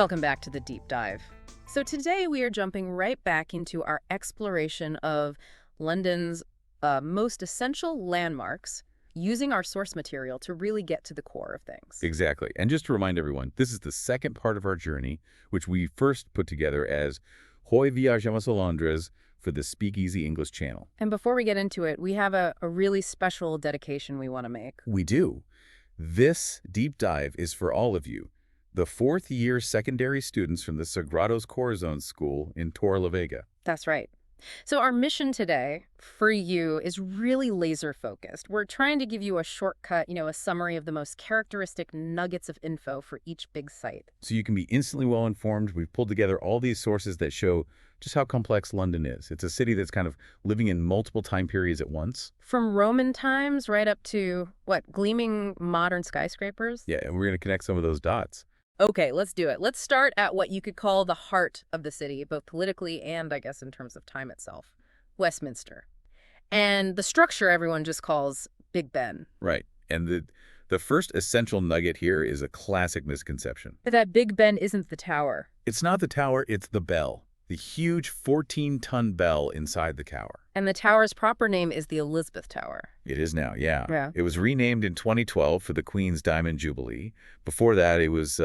Welcome back to the deep dive. So today we are jumping right back into our exploration of London's most essential landmarks, using our source material to really get to the core of things. Exactly. And just to remind everyone, this is the second part of our journey, which we first put together as Hoy viajamos a Londres for the Speakeasy English channel. And before we get into it, we have a really special dedication we want to make. We do. This deep dive is for all of you, the fourth-year secondary students from the Sagrados Corazon School in Torrelavega. That's right. So our mission today for you is really laser-focused. We're trying to give you a shortcut, a summary of the most characteristic nuggets of info for each big site. So you can be instantly well-informed. We've pulled together all these sources that show just how complex London is. It's a city that's kind of living in multiple time periods at once. From Roman times right up to, gleaming modern skyscrapers? Yeah, and we're going to connect some of those dots. Okay, let's do it. Let's start at what you could call the heart of the city, both politically and, I guess, in terms of time itself. Westminster. And the structure everyone just calls Big Ben. Right. And the first essential nugget here is a classic misconception. That Big Ben isn't the tower. It's not the tower, it's the bell. The huge 14-ton bell inside the tower. And the tower's proper name is the Elizabeth Tower. It is now, yeah. Yeah. It was renamed in 2012 for the Queen's Diamond Jubilee. Before that, it was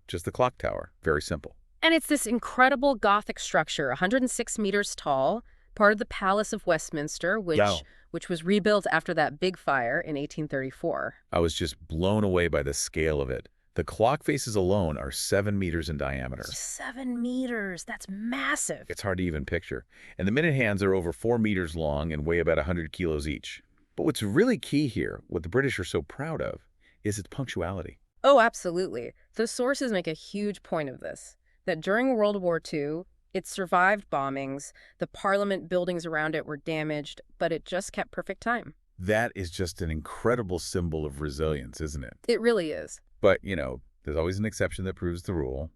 just the clock tower. Very simple. And it's this incredible Gothic structure, 106 meters tall, part of the Palace of Westminster, which was rebuilt after that big fire in 1834. I was just blown away by the scale of it. The clock faces alone are 7 meters in diameter. 7 meters. That's massive. It's hard to even picture. And the minute hands are over 4 meters long and weigh about 100 kilos each. But what's really key here, what the British are so proud of, is its punctuality. Oh, absolutely. The sources make a huge point of this, that during World War II, it survived bombings, the Parliament buildings around it were damaged, but it just kept perfect time. That is just an incredible symbol of resilience, isn't it? It really is. But, there's always an exception that proves the rule.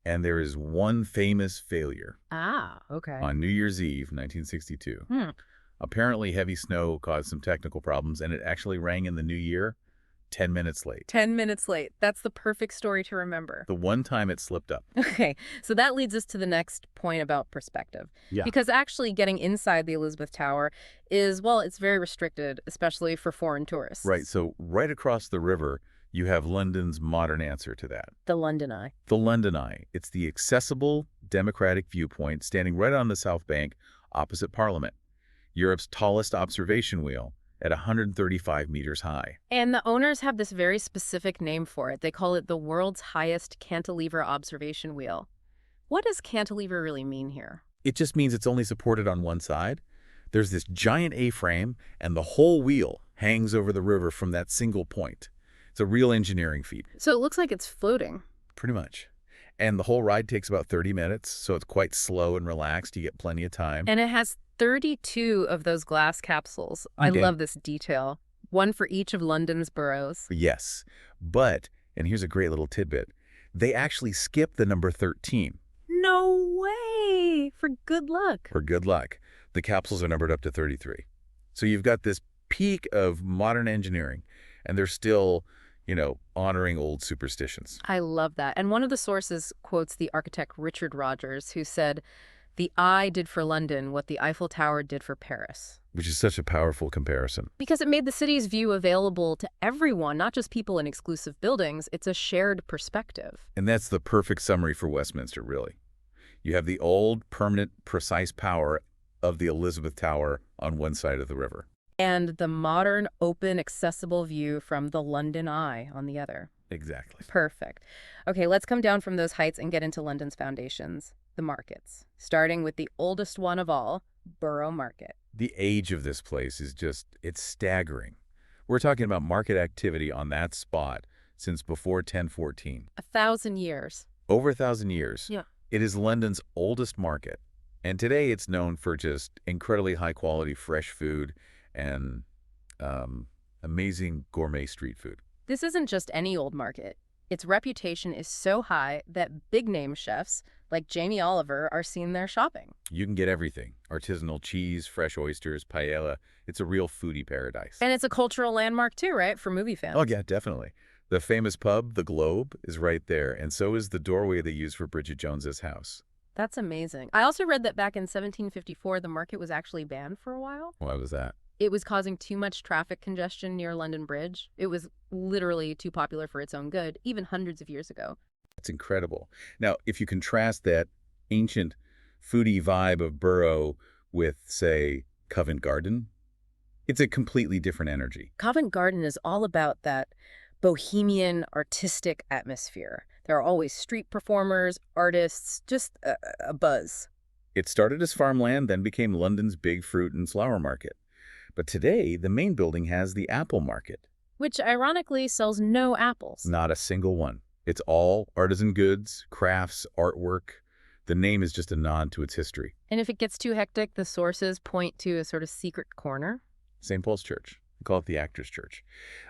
And there is one famous failure. Ah, okay. On New Year's Eve, 1962. Apparently, heavy snow caused some technical problems, and it actually rang in the new year 10 minutes late. 10 minutes late. That's the perfect story to remember. The one time it slipped up. Okay, so that leads us to the next point about perspective. Yeah. Because actually getting inside the Elizabeth Tower is, it's very restricted, especially for foreign tourists. Right, so right across the river, you have London's modern answer to that. The London Eye. The London Eye. It's the accessible, democratic viewpoint standing right on the South Bank opposite Parliament. Europe's tallest observation wheel at 135 meters high. And the owners have this very specific name for it. They call it the world's highest cantilever observation wheel. What does cantilever really mean here? It just means it's only supported on one side. There's this giant A-frame, and the whole wheel hangs over the river from that single point. It's a real engineering feat. So it looks like it's floating. Pretty much. And the whole ride takes about 30 minutes, so it's quite slow and relaxed. You get plenty of time. And it has 32 of those glass capsules. I love this detail. One for each of London's boroughs. Yes, but, and here's a great little tidbit, they actually skip the number 13. No way! For good luck. For good luck. The capsules are numbered up to 33. So you've got this peak of modern engineering, and they're still, honoring old superstitions. I love that. And one of the sources quotes the architect Richard Rogers, who said, "The eye did for London what the Eiffel Tower did for Paris." Which is such a powerful comparison. Because it made the city's view available to everyone, not just people in exclusive buildings. It's a shared perspective. And that's the perfect summary for Westminster, really. You have the old, permanent, precise power of the Elizabeth Tower on one side of the river. And the modern, open, accessible view from the London Eye on the other. Exactly. Perfect. Okay, let's come down from those heights and get into London's foundations, the markets, starting with the oldest one of all, Borough Market. The age of this place is it's staggering. We're talking about market activity on that spot since before 1014. 1,000 years. Over 1,000 years. Yeah. It is London's oldest market. And today it's known for just incredibly high-quality fresh food and amazing gourmet street food. This isn't just any old market. Its reputation is so high that big-name chefs like Jamie Oliver are seen there shopping. You can get everything. Artisanal cheese, fresh oysters, paella. It's a real foodie paradise. And it's a cultural landmark too, right, for movie fans? Oh, yeah, definitely. The famous pub, the Globe, is right there, and so is the doorway they use for Bridget Jones's house. That's amazing. I also read that back in 1754, the market was actually banned for a while. Why was that? It was causing too much traffic congestion near London Bridge. It was literally too popular for its own good, even hundreds of years ago. It's incredible. Now, if you contrast that ancient foodie vibe of Borough with, say, Covent Garden, it's a completely different energy. Covent Garden is all about that bohemian, artistic atmosphere. There are always street performers, artists, just a buzz. It started as farmland, then became London's big fruit and flower market. But today, the main building has the apple market. Which ironically sells no apples. Not a single one. It's all artisan goods, crafts, artwork. The name is just a nod to its history. And if it gets too hectic, the sources point to a sort of secret corner. St. Paul's Church. We call it the Actors' Church.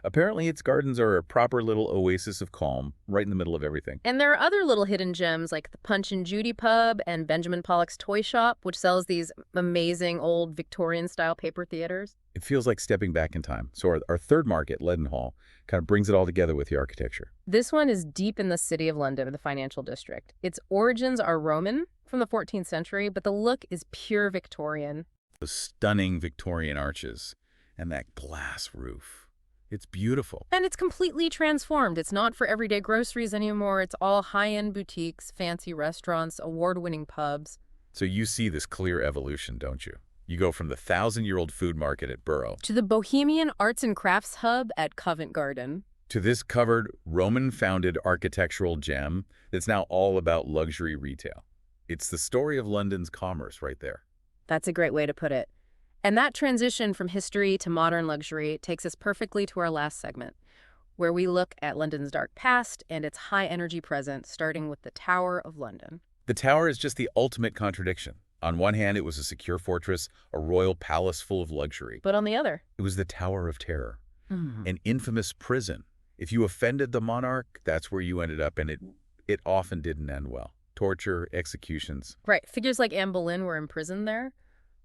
Apparently, its gardens are a proper little oasis of calm, right in the middle of everything. And there are other little hidden gems like the Punch and Judy pub and Benjamin Pollock's toy shop, which sells these amazing old Victorian-style paper theaters. It feels like stepping back in time. So our third market, Leadenhall, kind of brings it all together with the architecture. This one is deep in the city of London, the financial district. Its origins are Roman from the 14th century, but the look is pure Victorian. Those stunning Victorian arches and that glass roof. It's beautiful. And it's completely transformed. It's not for everyday groceries anymore. It's all high-end boutiques, fancy restaurants, award-winning pubs. So you see this clear evolution, don't you? You go from the 1,000-year-old food market at Borough to the bohemian arts and crafts hub at Covent Garden. To this covered Roman-founded architectural gem that's now all about luxury retail. It's the story of London's commerce right there. That's a great way to put it. And that transition from history to modern luxury takes us perfectly to our last segment, where we look at London's dark past and its high-energy present, starting with the Tower of London. The Tower is just the ultimate contradiction. On one hand, it was a secure fortress, a royal palace full of luxury. But on the other, it was the Tower of Terror, an infamous prison. If you offended the monarch, that's where you ended up, and it often didn't end well. Torture, executions. Right. Figures like Anne Boleyn were imprisoned there.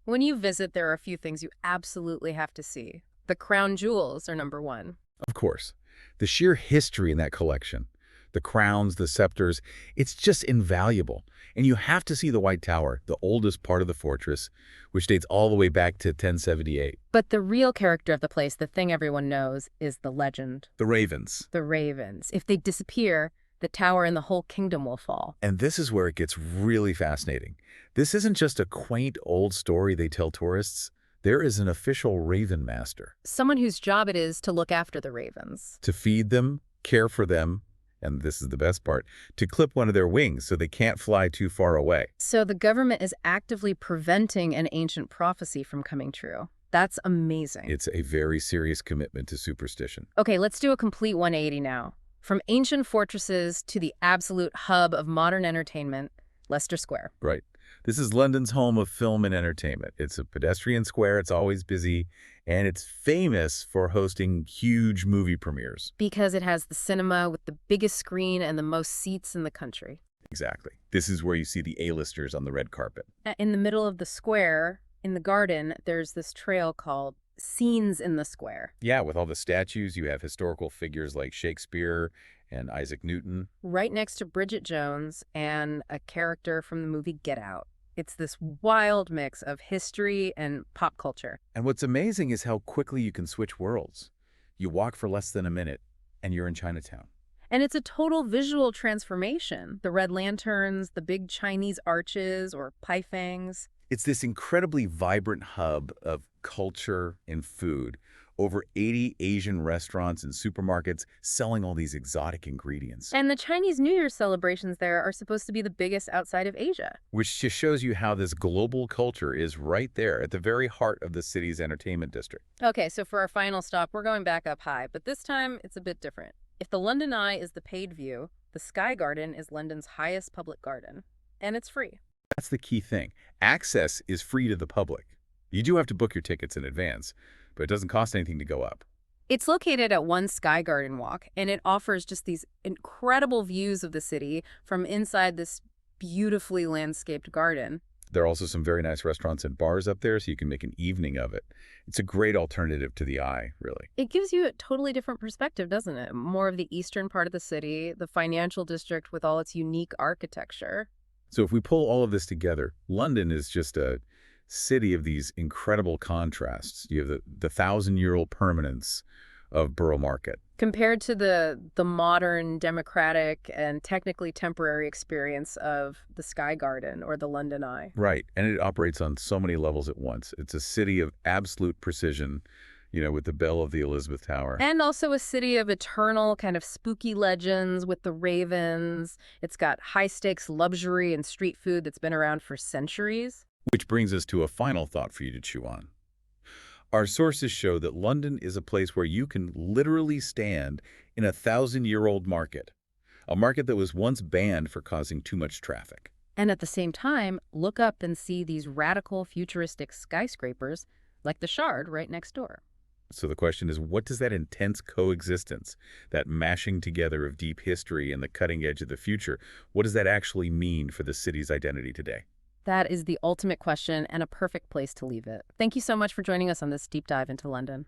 When you visit, there are a few things you absolutely have to see. The crown jewels are number one. Of course. The sheer history in that collection, the crowns, the scepters, it's just invaluable. And you have to see the White Tower, the oldest part of the fortress, which dates all the way back to 1078. But the real character of the place, the thing everyone knows, is the legend. The ravens. The ravens. If they disappear, the tower and the whole kingdom will fall. And this is where it gets really fascinating. This isn't just a quaint old story they tell tourists. There is an official raven master. Someone whose job it is to look after the ravens. To feed them, care for them, and this is the best part, to clip one of their wings so they can't fly too far away. So the government is actively preventing an ancient prophecy from coming true. That's amazing. It's a very serious commitment to superstition. Okay, let's do a complete 180 now. From ancient fortresses to the absolute hub of modern entertainment, Leicester Square. Right. This is London's home of film and entertainment. It's a pedestrian square, it's always busy, and it's famous for hosting huge movie premieres. Because it has the cinema with the biggest screen and the most seats in the country. Exactly. This is where you see the A-listers on the red carpet. In the middle of the square, in the garden, there's this trail called Scenes in the Square. Yeah, with all the statues, you have historical figures like Shakespeare and Isaac Newton. Right next to Bridget Jones and a character from the movie Get Out. It's this wild mix of history and pop culture. And what's amazing is how quickly you can switch worlds. You walk for less than a minute, and you're in Chinatown. And it's a total visual transformation. The red lanterns, the big Chinese arches or paifangs. It's this incredibly vibrant hub of culture and food. Over 80 Asian restaurants and supermarkets selling all these exotic ingredients. And the Chinese New Year celebrations there are supposed to be the biggest outside of Asia. Which just shows you how this global culture is right there at the very heart of the city's entertainment district. Okay, so for our final stop, we're going back up high, but this time it's a bit different. If the London Eye is the paid view, the Sky Garden is London's highest public garden, and it's free. That's the key thing. Access is free to the public. You do have to book your tickets in advance, but it doesn't cost anything to go up. It's located at One Sky Garden Walk, and it offers just these incredible views of the city from inside this beautifully landscaped garden. There are also some very nice restaurants and bars up there, so you can make an evening of it. It's a great alternative to the eye, really. It gives you a totally different perspective, doesn't it? More of the eastern part of the city, the financial district with all its unique architecture. So if we pull all of this together, London is just a city of these incredible contrasts. You have the thousand-year-old permanence of Borough Market. Compared to the modern, democratic, and technically temporary experience of the Sky Garden or the London Eye. Right, and it operates on so many levels at once. It's a city of absolute precision, with the bell of the Elizabeth Tower. And also a city of eternal kind of spooky legends with the ravens. It's got high-stakes luxury and street food that's been around for centuries. Which brings us to a final thought for you to chew on. Our sources show that London is a place where you can literally stand in a thousand-year-old market, a market that was once banned for causing too much traffic. And at the same time, look up and see these radical futuristic skyscrapers like the Shard right next door. So the question is, what does that intense coexistence, that mashing together of deep history and the cutting edge of the future, what does that actually mean for the city's identity today? That is the ultimate question and a perfect place to leave it. Thank you so much for joining us on this deep dive into London.